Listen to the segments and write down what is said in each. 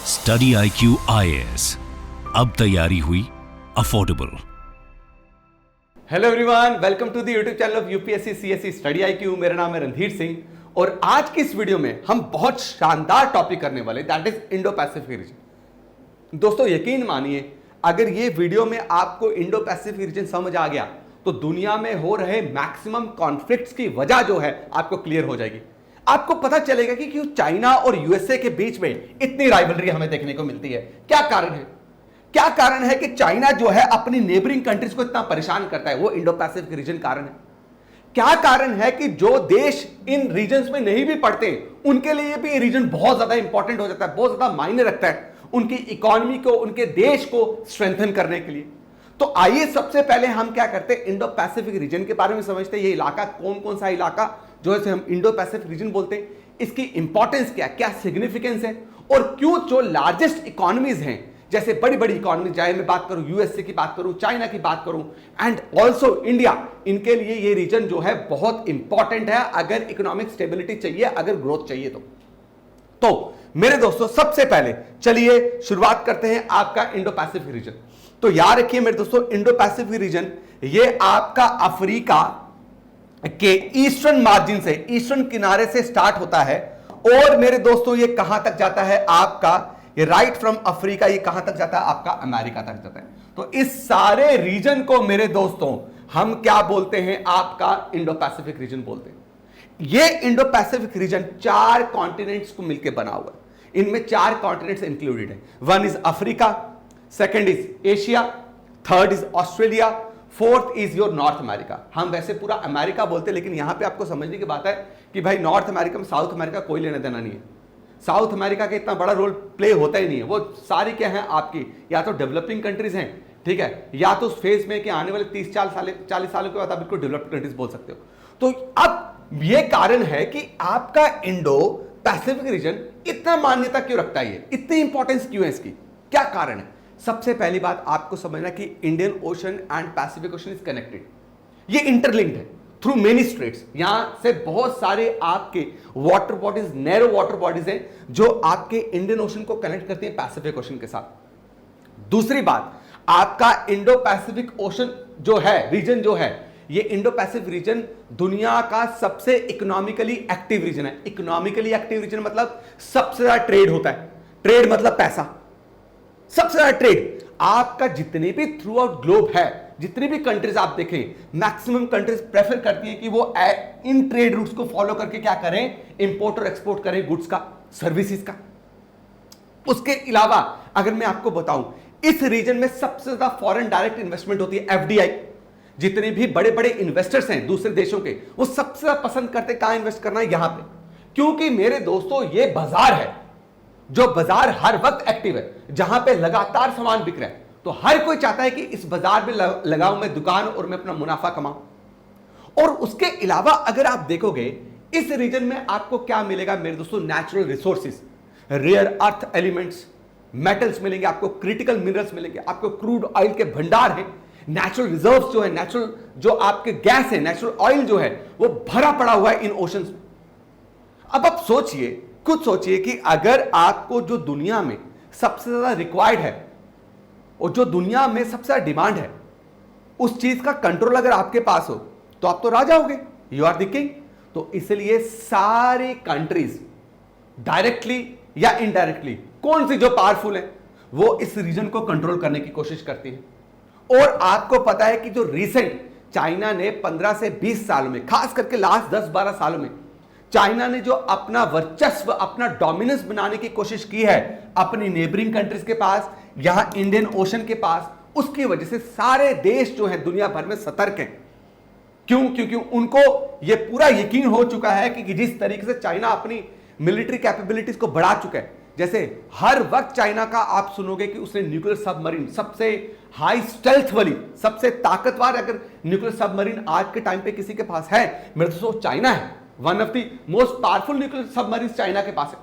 Study IQ IAS, अब तैयारी हुई affordable. Hello everyone, welcome to the YouTube channel of UPSC CSE study IQ। मेरा नाम है रणधीर सिंह और आज की इस वीडियो में हम बहुत शानदार टॉपिक करने वाले, that is Indo Pacific region. दोस्तों यकीन मानिए, अगर ये वीडियो में आपको इंडो पैसिफिक रीजन समझ आ गया तो दुनिया में हो रहे मैक्सिमम कॉन्फ्लिक्ट्स की वजह जो है आपको क्लियर हो जाएगी। आपको पता चलेगा कि क्यों चाइना और यूएसए के बीच में इतनी राइवलरी हमें देखने को मिलती है। क्या कारण है? क्या कारण है कि चाइना जो है अपनी नेबरिंग कंट्रीज को इतना परेशान करता है? वो इंडो पैसिफिक रीजन कारण है। क्या कारण है कि जो देश इन रीजन्स में नहीं भी पड़ते उनके लिए भी ये रीजन बहुत ज्यादा इंपॉर्टेंट हो जाता है, बहुत ज्यादा मायने रखता है उनकी इकोनॉमी को, उनके देश को स्ट्रेंथन करने के लिए। तो आइए सबसे पहले हम क्या करते हैं, इंडो पैसिफिक रीजन के बारे में समझते हैं। ये इलाका कौन कौन सा इलाका जो है हम इंडो पैसिफिक रीजन बोलते हैं, इसकी इंपॉर्टेंस क्या क्या सिग्निफिकेंस है और क्यों जो लार्जेस्ट इकोनॉमीज हैं, जैसे बड़ी बड़ी इकोनॉमी, चाहे मैं बात करूं यूएसए की बात करूं, चाइना की बात करूं एंड ऑल्सो इंडिया, इनके लिए ये रीजन जो है बहुत इंपॉर्टेंट है अगर इकोनॉमिक स्टेबिलिटी चाहिए, अगर ग्रोथ चाहिए तो मेरे दोस्तों सबसे पहले चलिए शुरुआत करते हैं आपका इंडो पैसिफिक रीजन। तो याद रखिए मेरे दोस्तों, इंडो पैसिफिक रीजन ये आपका अफ्रीका के ईस्टर्न मार्जिन से, ईस्टर्न किनारे से स्टार्ट होता है और मेरे दोस्तों ये कहां तक जाता है आपका, ये राइट फ्रॉम अफ्रीका, ये कहां तक जाता है आपका अमेरिका तक जाता है। तो इस सारे रीजन को मेरे दोस्तों हम क्या बोलते हैं, आपका इंडो पैसिफिक रीजन बोलते हैं। ये इंडो पैसिफिक रीजन 4 कॉन्टिनेंट्स को मिलकर बना हुआ है। इनमें 4 कॉन्टिनेंट्स इंक्लूडेड है। One is Africa, second is Asia, third is Australia, fourth is your north America. हम वैसे पूरा अमेरिका बोलते हैं, लेकिन यहां पे आपको समझने की बात है कि भाई नॉर्थ अमेरिका में साउथ अमेरिका कोई लेना देना नहीं है। साउथ अमेरिका का इतना बड़ा रोल प्ले होता ही नहीं है। वो सारी क्या है आपकी, या तो डेवलपिंग कंट्रीज हैं, ठीक है, या तो उस फेज में कि आने वाले 30-40 सालों के बाद आप इसको डेवलप्ड कंट्रीज बोल सकते हो। तो अब ये कारण है कि आपका इंडो पैसिफिक रीजन इतना मान्यता क्यों रखता है, इतनी इंपॉर्टेंस क्यों है इसकी, क्या कारण है? सबसे पहली बात आपको समझना कि Indian ocean and Pacific ocean is connected, ये इंटरलिंक्ड है थ्रू मेनी स्ट्रेट्स। यहां से बहुत सारे आपके water bodies, narrow water bodies हैं जो आपके इंडियन ओशन को कनेक्ट करती हैं पैसिफिक ओशन के साथ। दूसरी बात, आपका इंडो पैसिफिक ओशन जो है, रीजन जो है, ये इंडो पैसिफिक रीजन दुनिया का सबसे इकोनॉमिकली एक्टिव रीजन है। इकोनॉमिकली एक्टिव रीजन मतलब सबसे ज्यादा ट्रेड होता है। ट्रेड मतलब पैसा, सबसे ज्यादा ट्रेड आपका जितने भी थ्रू आउट ग्लोब है, जितनी भी कंट्रीज आप देखें, मैक्सिमम कंट्रीज प्रेफर करती हैं कि वो इन ट्रेड रूट्स को फॉलो करके क्या करें, इंपोर्ट और एक्सपोर्ट करें गुड्स का, सर्विसेज का। उसके अलावा अगर मैं आपको बताऊं, इस रीजन में सबसे ज्यादा फॉरेन डायरेक्ट इन्वेस्टमेंट होती है, FDI। जितने भी बड़े बड़े इन्वेस्टर्स हैं दूसरे देशों के, वो सबसे ज्यादा पसंद करते हैं कहां इन्वेस्ट करना है, यहां पे। क्योंकि मेरे दोस्तों ये बाजार है, जो बाजार हर वक्त एक्टिव है, जहां पे लगातार सामान बिक रहा है। तो हर कोई चाहता है कि इस बाजार में लगाऊं मैं दुकान और मैं अपना मुनाफा कमाऊं। और उसके अलावा अगर आप देखोगे इस रीजन में आपको क्या मिलेगा मेरे दोस्तों, natural resources, rare earth elements, metals मिलेंगे आपको, क्रिटिकल मिनरल्स मिलेंगे आपको, क्रूड ऑयल के भंडार है, नेचुरल रिजर्व्स जो है, नेचुरल जो आपके गैस है, नेचुरल ऑयल जो है, वो भरा पड़ा हुआ है इन ओशंस में। अब आप सोचिए, खुद सोचिए कि अगर आपको जो दुनिया में सबसे ज्यादा रिक्वायर्ड है और जो दुनिया में सबसे ज्यादा डिमांड है, उस चीज का कंट्रोल अगर आपके पास हो तो आप तो राजा होगे, यू आर द किंग। तो इसलिए सारे कंट्रीज डायरेक्टली या इनडायरेक्टली, कौन सी जो पावरफुल है, वो इस रीजन को कंट्रोल करने की कोशिश करती है। और आपको पता है कि जो रिसेंट चाइना ने 15 से 20 सालों में, खास करके लास्ट 10-12 सालों में, चाइना ने जो अपना वर्चस्व, अपना डोमिनेंस बनाने की कोशिश की है अपनी नेबरिंग कंट्रीज के पास, यहां इंडियन ओशन के पास, उसकी वजह से सारे देश जो हैं दुनिया भर में सतर्क हैं। क्यों? क्योंकि उनको यह पूरा यकीन हो चुका है कि जिस तरीके से चाइना अपनी मिलिट्री कैपेबिलिटीज को बढ़ा चुका है, जैसे हर वक्त चाइना का आप सुनोगे कि उसने न्यूक्लियर सबमरीन, सबसे हाई स्टेल्थ वाली, सबसे ताकतवर अगर न्यूक्लियर सबमरीन आज के टाइम पे किसी के पास है, मेरे दोस्तों चाइना है। One of the most powerful nuclear submarine China के पास है।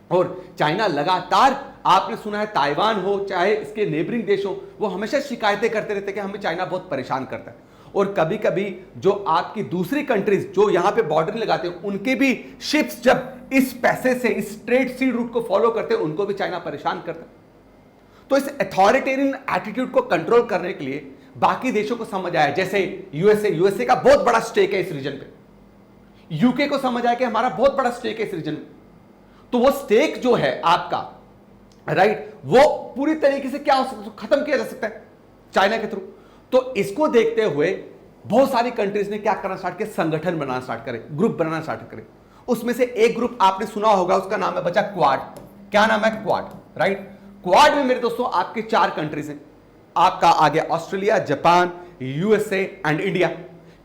और चाइना लगातार, आपने सुना है, ताइवान हो चाहे इसके नेबरिंग देश हो, वो हमेशा शिकायतें करते रहते हैं कि हमें चाइना बहुत परेशान करता है। और कभी कभी जो आपकी दूसरी कंट्रीज जो यहां पे बॉर्डर लगाते हैं उनके भी शिप्स जब इस पैसे से इस ट्रेड सी रूट को फॉलो करते हैं उनको भी चाइना परेशान करता है। तो इस अथॉरिटेरियन एटीट्यूड को कंट्रोल करने के लिए बाकी देशों को समझ आया, जैसे यूएसए का बहुत बड़ा स्टेक है इस रीजन पे, यूके को समझ आया कि हमारा बहुत बड़ा स्टेक है इस रीजन में, तो वो स्टेक जो है आपका राइट वो पूरी तरीके से क्या हो सकता है, खत्म किया जा सकता है चाइना के थ्रू। तो इसको देखते हुए बहुत सारी कंट्रीज ने क्या करना स्टार्ट किया, संगठन बनाना स्टार्ट करे, ग्रुप बनाना स्टार्ट करे। उसमें से एक ग्रुप आपने सुना होगा, उसका नाम है बचा क्वाड। क्या नाम है? Quad, right. क्वाड में मेरे दोस्तों आपके 4 कंट्रीज हैं, आपका आ गया Australia, Japan, USA and India.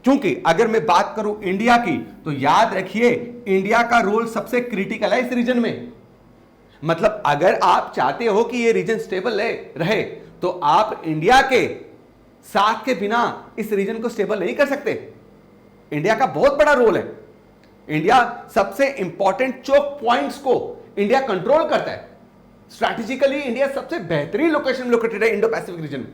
क्योंकि अगर मैं बात करूं इंडिया की तो याद रखिए इंडिया का रोल सबसे क्रिटिकल है इस रीजन में। मतलब अगर आप चाहते हो कि ये रीजन स्टेबल रहे तो आप इंडिया के साथ के बिना इस रीजन को स्टेबल नहीं कर सकते। इंडिया का बहुत बड़ा रोल है। इंडिया सबसे इंपॉर्टेंट चोक पॉइंट्स को इंडिया कंट्रोल करता है। स्ट्रैटेजिकली इंडिया सबसे बेहतरीन लोकेशन में लोकेटेड है इंडो पैसिफिक रीजन में।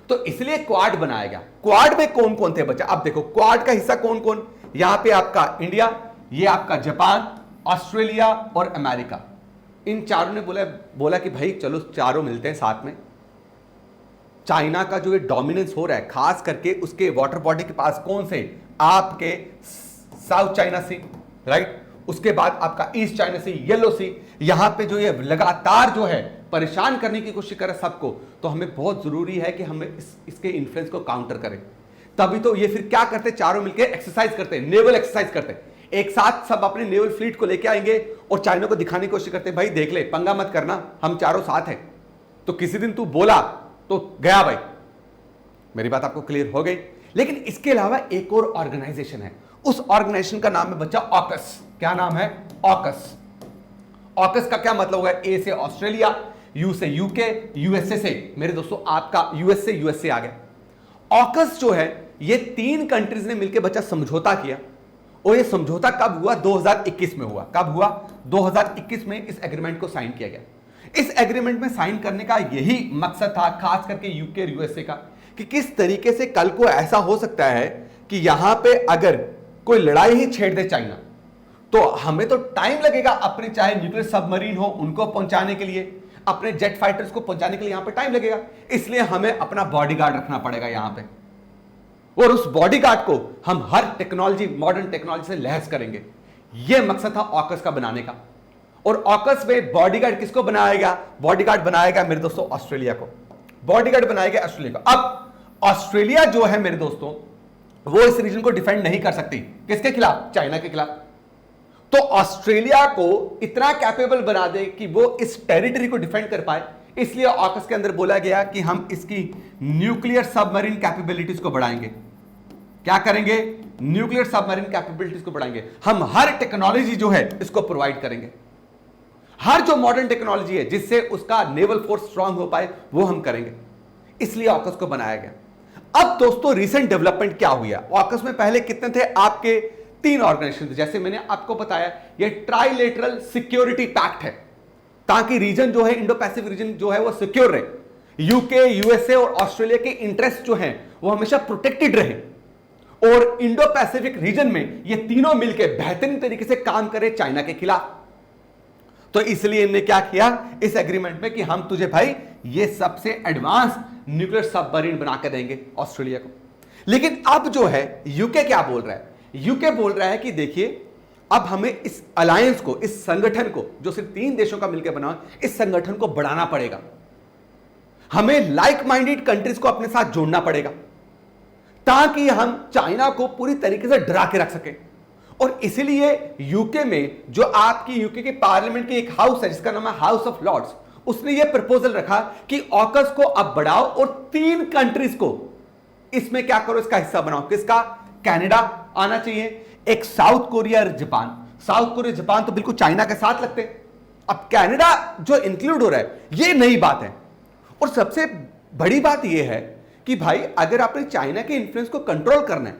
तो इसलिए क्वाड बनाया गया। क्वाड में कौन कौन थे बच्चा? अब देखो क्वाड का हिस्सा कौन कौन, यहां पे आपका इंडिया, ये आपका जापान, ऑस्ट्रेलिया और अमेरिका। इन चारों ने बोला कि भाई चलो चारों मिलते हैं साथ में। चाइना का जो ये डोमिनेंस हो रहा है खास करके उसके वाटर बॉडी के पास कौन से, आपके साउथ चाइना सी, राइट, उसके बाद आपका ईस्ट चाइना सी, येलो सी, यहां पे जो ये लगातार जो है परेशान करने की कोशिश करे सबको, तो हमें बहुत जरूरी है कि हमें इसके इन्फ्लुएंस को काउंटर करें। तभी तो ये फिर क्या करते, चारों मिलकर एक्सरसाइज करते, नेवल एक्सरसाइज करते, एक साथ सब अपने नेवल फ्लीट को लेके आएंगे और चाइना को दिखाने की कोशिश करते, भाई देख ले, पंगा मत करना, हम चारों साथ हैं। तो किसी दिन तू बोला तो गया भाई। मेरी बात आपको क्लियर हो गई। लेकिन इसके अलावा एक और ऑर्गेनाइजेशन है, उस ऑर्गेनाइजेशन का नाम है बच्चा ऑकस। क्या नाम है? ऑकस। ऑकस का क्या मतलब होगा? ए से ऑस्ट्रेलिया, यू से यूके, यूएसए से मेरे दोस्तों आपका यूएसए आ गया। ऑकस जो है ये 3 कंट्रीज ने मिलकर बच्चा समझौता किया, और ये समझौता कब हुआ? 2021 में हुआ। कब हुआ? 2021 में इस एग्रीमेंट को साइन किया गया। इस एग्रीमेंट में साइन करने का यही मकसद था, खास करके यूके और यूएसए का, कि किस तरीके से कल को ऐसा हो सकता है कि यहां पे अगर कोई लड़ाई ही छेड़ दे चाइना, तो हमें तो टाइम लगेगा अपने चाहे न्यूक्लियर सबमरीन हो उनको पहुंचाने के लिए, अपने जेट फाइटर्स को पहुंचाने के लिए यहां पे टाइम लगेगा। इसलिए हमें अपना बॉडीगार्ड रखना पड़ेगा यहां पे, और उस बॉडीगार्ड को हम हर टेक्नोलॉजी, मॉडर्न टेक्नोलॉजी से लैस करेंगे। यह मकसद था ऑकस का बनाने का। और ऑकस में बॉडीगार्ड किसको बनाएगा? बॉडीगार्ड बनाएगा मेरे दोस्तों ऑस्ट्रेलिया को। बॉडीगार्ड बनाएगा ऑस्ट्रेलिया को। अब ऑस्ट्रेलिया जो है मेरे दोस्तों वो इस रीजन को डिफेंड नहीं कर सकती। किसके खिलाफ? चाइना के खिलाफ। तो ऑस्ट्रेलिया को इतना कैपेबल बना दे कि वो इस टेरिटरी को डिफेंड कर पाए, इसलिए ऑकस के अंदर बोला गया कि हम इसकी न्यूक्लियर सबमरीन कैपेबिलिटीज को बढ़ाएंगे। क्या करेंगे? न्यूक्लियर सबमरीन कैपेबिलिटीज को बढ़ाएंगे। हम हर टेक्नोलॉजी जो है इसको प्रोवाइड करेंगे, हर जो मॉडर्न टेक्नोलॉजी है जिससे उसका नेवल फोर्स स्ट्रांग हो पाए वो हम करेंगे। इसलिए ऑकस को बनाया गया। अब दोस्तों रिसेंट डेवलपमेंट क्या हुआ? ऑकस में पहले कितने थे? आपके 3 ऑर्गेनाइजेशन थे। जैसे मैंने आपको बताया ये ट्राइलेटरल सिक्योरिटी पैक्ट है, ताकि रीजन जो है इंडो पैसिफिक रीजन जो है वो सिक्योर रहे। यूके, यूएसए और ऑस्ट्रेलिया के इंटरेस्ट जो हैं वो हमेशा प्रोटेक्टेड रहे, और इंडो पैसिफिक रीजन में ये तीनों मिलकर बेहतरीन तरीके से काम करें चाइना के खिलाफ। तो इसलिए इन्होंने क्या किया इस एग्रीमेंट में कि हम तुझे भाई ये सबसे एडवांस न्यूक्लियर सबमरीन बना के देंगे ऑस्ट्रेलिया को। लेकिन अब जो है यूके क्या बोल रहा है? यूके बोल रहा है कि देखिए अब हमें इस अलायंस को, इस संगठन को जो सिर्फ 3 देशों का मिलकर बना, इस संगठन को बढ़ाना पड़ेगा। हमें लाइक माइंडेड कंट्रीज को अपने साथ जोड़ना पड़ेगा, ताकि हम चाइना को पूरी तरीके से डरा के रख सके। और इसलिए यूके में जो आपकी यूके के पार्लियामेंट की एक हाउस है जिसका नाम है हाउस ऑफ लॉर्ड्स, उसने यह प्रपोजल रखा कि ऑकस को अब बढ़ाओ और 3 कंट्रीज को इसमें क्या करो, इसका हिस्सा बनाओ। किसका? कनाडा आना चाहिए, एक साउथ कोरिया और जापान। साउथ कोरिया जापान तो बिल्कुल चाइना के साथ लगते, अब कनाडा जो इंक्लूड हो रहा है यह नई बात है। और सबसे बड़ी बात यह है कि भाई अगर आपने चाइना के इन्फ्लुएंस को कंट्रोल करना है,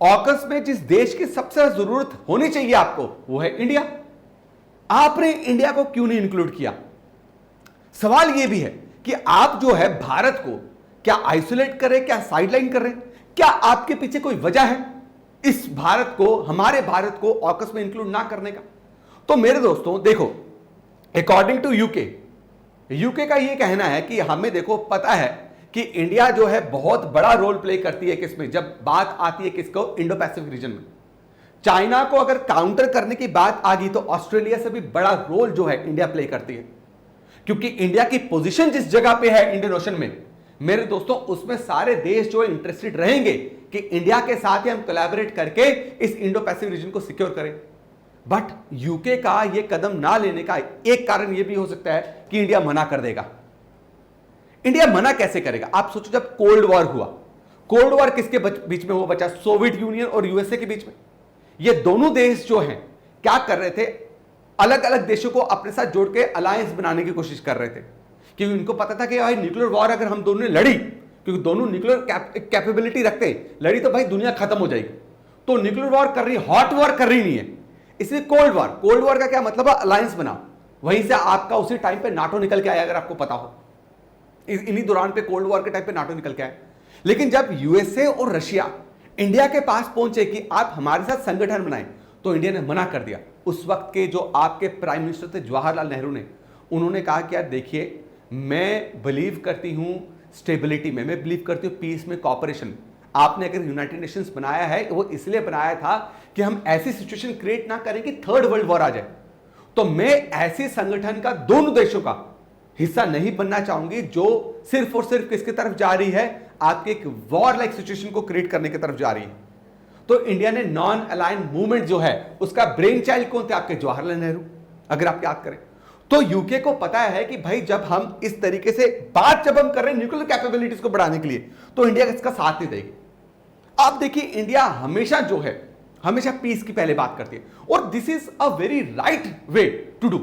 ऑकस में जिस देश की सबसे ज्यादा जरूरत होनी चाहिए आपको वो है इंडिया। आपने इंडिया को क्यों नहीं इंक्लूड किया? सवाल यह भी है कि आप जो है भारत को क्या आइसोलेट कर रहे हैं, क्या साइडलाइन कर रहे हैं? क्या आपके पीछे कोई वजह है इस भारत को, हमारे भारत को ऑकस में इंक्लूड ना करने का? तो मेरे दोस्तों देखो, अकॉर्डिंग टू यूके का यह कहना है कि हमें देखो पता है कि इंडिया जो है बहुत बड़ा रोल प्ले करती है किसमें, जब बात आती है किसको, इंडो पैसिफिक रीजन में। चाइना को अगर काउंटर करने की बात आ गई तो ऑस्ट्रेलिया से भी बड़ा रोल जो है इंडिया प्ले करती है, क्योंकि इंडिया की पोजीशन जिस जगह पे है इंडियन ओशन में, मेरे दोस्तों उसमें सारे देश जो इंटरेस्टेड रहेंगे कि इंडिया के साथ ही हम कोलैबोरेट करके इस इंडो पैसिफिक रीजन को सिक्योर करें। बट यूके का यह कदम ना लेने का एक कारण यह भी हो सकता है कि इंडिया मना कर देगा। इंडिया मना कैसे करेगा? आप सोचो, जब कोल्ड वॉर हुआ, कोल्ड वॉर किसके बीच में हुआ बचा? सोवियत यूनियन और यूएसए के बीच में। ये दोनों देश जो हैं क्या कर रहे थे, अलग अलग देशों को अपने साथ जोड़ के अलायंस बनाने की कोशिश कर रहे थे, क्योंकि उनको पता था कि भाई न्यूक्लियर वॉर अगर हम दोनों ने लड़ी, क्योंकि दोनों न्यूक्लियर कैपेबिलिटी रखते, लड़ी तो भाई दुनिया खत्म हो जाएगी। तो न्यूक्लियर वॉर कर रही, हॉट वॉर कर रही नहीं है, इसलिए कोल्ड वॉर का क्या मतलब है? अलायंस बना। वहीं से आपका उसी टाइम पे नाटो निकल के आया, अगर आपको पता हो, इन्हीं दौरान पे कोल्ड वॉर के टाइम पे नाटो निकल के आया। लेकिन जब यूएसए और रशिया इंडिया के पास पहुंचे कि आप हमारे साथ संगठन बनाएं, तो इंडिया ने मना कर दिया। उस वक्त के जो आपके प्राइम मिनिस्टर थे जवाहरलाल नेहरू ने, उन्होंने कहा कि यार देखिए, मैं बिलीव करती हूं स्टेबिलिटी में, मैं बिलीव करती हूं पीस में, कॉपरेशन। आपने अगर यूनाइटेड नेशंस बनाया है वो इसलिए बनाया था कि हम ऐसी सिचुएशन क्रिएट ना करें कि थर्ड वर्ल्ड वॉर आ जाए। तो मैं ऐसे संगठन का, दोनों देशों का हिस्सा नहीं बनना चाहूंगी जो सिर्फ और सिर्फ किसकी तरफ जा रही है, आपके एक वॉर लाइक सिचुएशन को क्रिएट करने की तरफ जा रही है। तो इंडिया ने नॉन अलाइन मूवमेंट जो है उसका ब्रेन चाइल्ड कौन थे? आपके जवाहरलाल नेहरू, अगर आप याद करें। तो यूके को पता है कि भाई जब हम इस तरीके से बात जब हम कर रहे हैं न्यूक्लियर कैपेबिलिटीज को बढ़ाने के लिए, तो इंडिया इसका साथ नहीं देगी। आप देखिए, इंडिया हमेशा जो है, हमेशा पीस की पहले बात करती है, और this is a very right way to do.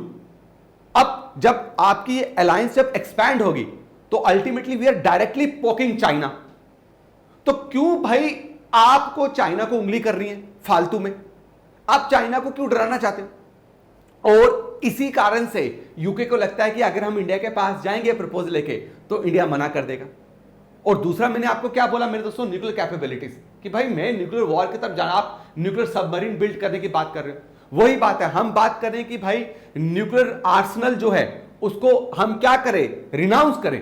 अब जब आपकी अलायंस जब एक्सपैंड होगी तो ultimately we are directly poking China. तो क्यों भाई आपको चाइना को उंगली कर रही है फालतू में? आप चाइना को क्यों डराना चाहते हो? और इसी कारण से यूके को लगता है कि अगर हम इंडिया के पास जाएंगे प्रपोजल लेके, तो इंडिया मना कर देगा। और दूसरा, मैंने आपको क्या बोला मेरे दोस्तों, न्यूक्लियर कैपेबिलिटीज, कि भाई मैं न्यूक्लियर वॉर की तरफ जाना, आप न्यूक्लियर सबमरीन बिल्ड करने की बात कर रहे हो। वही बात है, हम बात कर रहे हैं कि भाई न्यूक्लियर आर्सेनल जो है उसको हम क्या करें, रिनाउंस करें।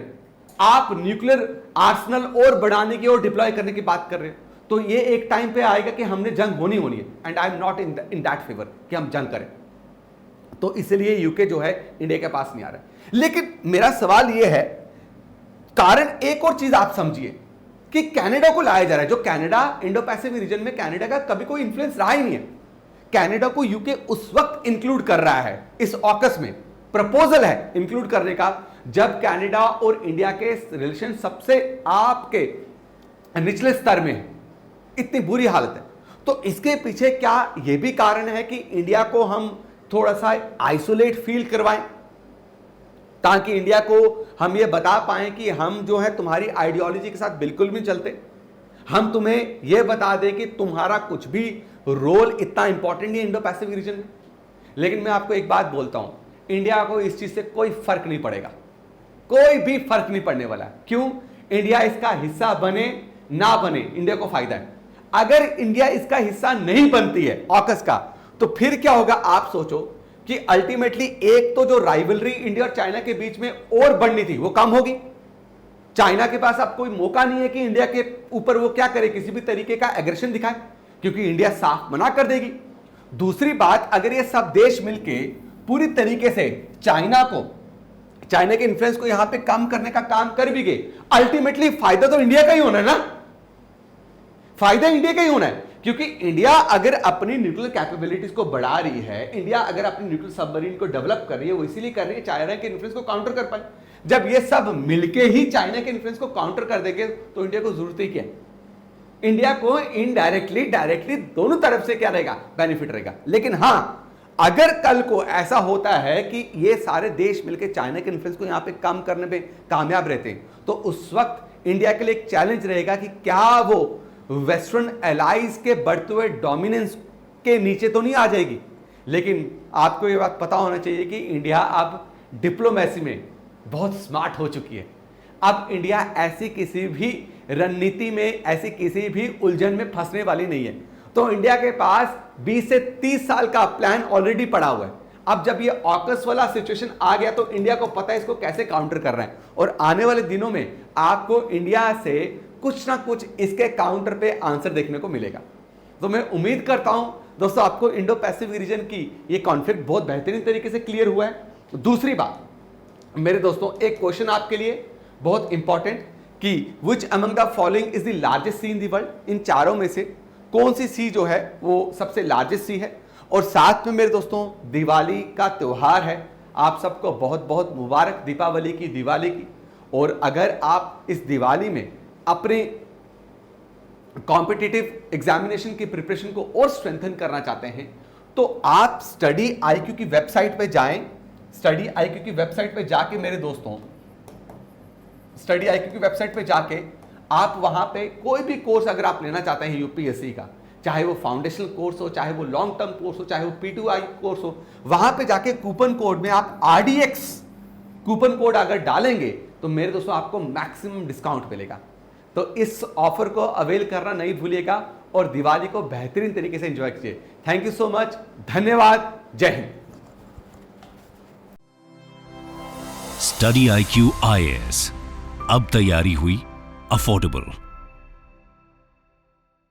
आप न्यूक्लियर आर्सेनल और बढ़ाने की और डिप्लॉय करने की बात कर रहे हैं। तो ये एक टाइम पे आएगा कि हमने जंग होनी है, and I am not in that favour कि हम जंग करें। तो इसलिए यूके जो है इंडिया के पास नहीं आ रहा है। लेकिन मेरा सवाल यह है, कारण एक और चीज आप समझिए कि कनाडा को लाया जा रहा है, जो कनाडा इंडो पैसिफिक रीजन में कनाडा का कभी कोई इंफ्लुएंस रहा ही नहीं है। कनाडा को यूके उस वक्त इंक्लूड कर रहा है इस ऑकस में, प्रपोजल है इंक्लूड करने का, जब कनाडा और इंडिया के रिलेशन सबसे आपके निचले स्तर में है, इतनी बुरी हालत है। तो इसके पीछे क्या यह भी कारण है कि इंडिया को हम थोड़ा सा आइसोलेट फील करवाएं, ताकि इंडिया को हम ये बता पाएं कि हम जो है तुम्हारी आइडियोलॉजी के साथ बिल्कुल भी चलते, हम तुम्हें यह बता दें कि तुम्हारा कुछ भी रोल इतना इंपॉर्टेंट नहीं इंडो पैसिफिक रीजन में। लेकिन मैं आपको एक बात बोलता हूं, इंडिया को इस चीज से कोई फर्क नहीं पड़ेगा, कोई भी फर्क नहीं पड़ने वाला है। क्यों? इंडिया इसका हिस्सा बने ना बने, इंडिया को फायदा है। अगर इंडिया इसका हिस्सा नहीं बनती है ऑकस का, तो फिर क्या होगा? आप सोचो कि अल्टीमेटली एक तो जो राइवलरी इंडिया और चाइना के बीच में और बढ़नी थी वो कम होगी। चाइना के पास अब कोई मौका नहीं है कि इंडिया के ऊपर वो क्या करे, किसी भी तरीके का एग्रेशन दिखाए, क्योंकि इंडिया साफ मना कर देगी। दूसरी बात, अगर ये सब देश मिलके पूरी तरीके से चाइना के इन्फ्लुएंस को यहां पे कम करने का काम कर भी गए, अल्टीमेटली फायदा तो इंडिया का ही होना है ना, फायदा इंडिया का ही होना है। क्योंकि इंडिया अगर अपनी न्यूक्लियर कैपेबिलिटीज को बढ़ा रही है, इंडिया अगर अपनी न्यूक्लियर सबमरीन को डेवलप कर रही है, वो इसीलिए कर रही है चाइना के इन्फ्लुएंस को काउंटर कर पाए। जब ये सब मिलके ही चाइना के इन्फ्लुएंस को काउंटर कर देंगे, तो इंडिया को जरूरत ही क्या है? इंडिया को इनडायरेक्टली डायरेक्टली दोनों तरफ से क्या रहेगा? बेनिफिट रहेगा। लेकिन हां, अगर कल को ऐसा होता है कि ये सारे देश मिलकर चाइना के इन्फ्लुएंस को यहां पे कम करने पे कामयाब रहते हैं, तो उस वक्त इंडिया के लिए एक चैलेंज रहेगा कि क्या वो वेस्टर्न एलाइज के बढ़ते हुए डोमिनेंस के नीचे तो नहीं आ जाएगी। लेकिन आपको ये बात पता होना चाहिए कि इंडिया अब डिप्लोमेसी में बहुत स्मार्ट हो चुकी है। अब इंडिया ऐसी किसी भी रणनीति में, ऐसी किसी भी उलझन में फंसने वाली नहीं है। तो इंडिया के पास 20 से 30 साल का प्लान ऑलरेडी पड़ा हुआ है। अब जब ये ऑकस वाला सिचुएशन आ गया तो इंडिया को पता है इसको कैसे काउंटर कर रहे हैं, और आने वाले दिनों में आपको इंडिया से कुछ ना कुछ इसके काउंटर पे आंसर देखने को मिलेगा। तो मैं उम्मीद करता हूं दोस्तों आपको इंडो पैसिफिक रीजन की ये कॉन्फ्लिक्ट बहुत बेहतरीन तरीके से क्लियर हुआ है। दूसरी बात मेरे दोस्तों, एक क्वेश्चन आपके लिए बहुत इंपॉर्टेंट कि which among the following is the largest sea in the world, इन चारों में से कौन सी सी जो है वो सबसे लार्जेस्ट सी है। और साथ में मेरे दोस्तों दिवाली का त्यौहार है, आप सबको बहुत बहुत मुबारक दीपावली की, दिवाली की। और अगर आप इस दिवाली में अपने कॉम्पिटिटिव एग्जामिनेशन की प्रिपरेशन को और स्ट्रेंथन करना चाहते हैं तो आप स्टडी आईक्यू की वेबसाइट पे जाएं। स्टडी आईक्यू की वेबसाइट पे जाके मेरे दोस्तों, स्टडी आईक्यू की वेबसाइट पे जाके आप वहां पे कोई भी कोर्स अगर आप लेना चाहते हैं यूपीएससी का, चाहे वो फाउंडेशनल कोर्स हो, चाहे वो लॉन्ग टर्म कोर्स हो, चाहे वो P2I कोर्स हो, वहां पे जाके कूपन कोड में आप RDX कूपन कोड अगर डालेंगे तो मेरे दोस्तों आपको मैक्सिमम डिस्काउंट मिलेगा। तो इस ऑफर को अवेल करना नहीं भूलिएगा और दिवाली को बेहतरीन तरीके से एंजॉय कीजिए। थैंक यू सो मच, धन्यवाद, जय हिंद। स्टडी IQ IAS, अब तैयारी हुई अफोर्डेबल।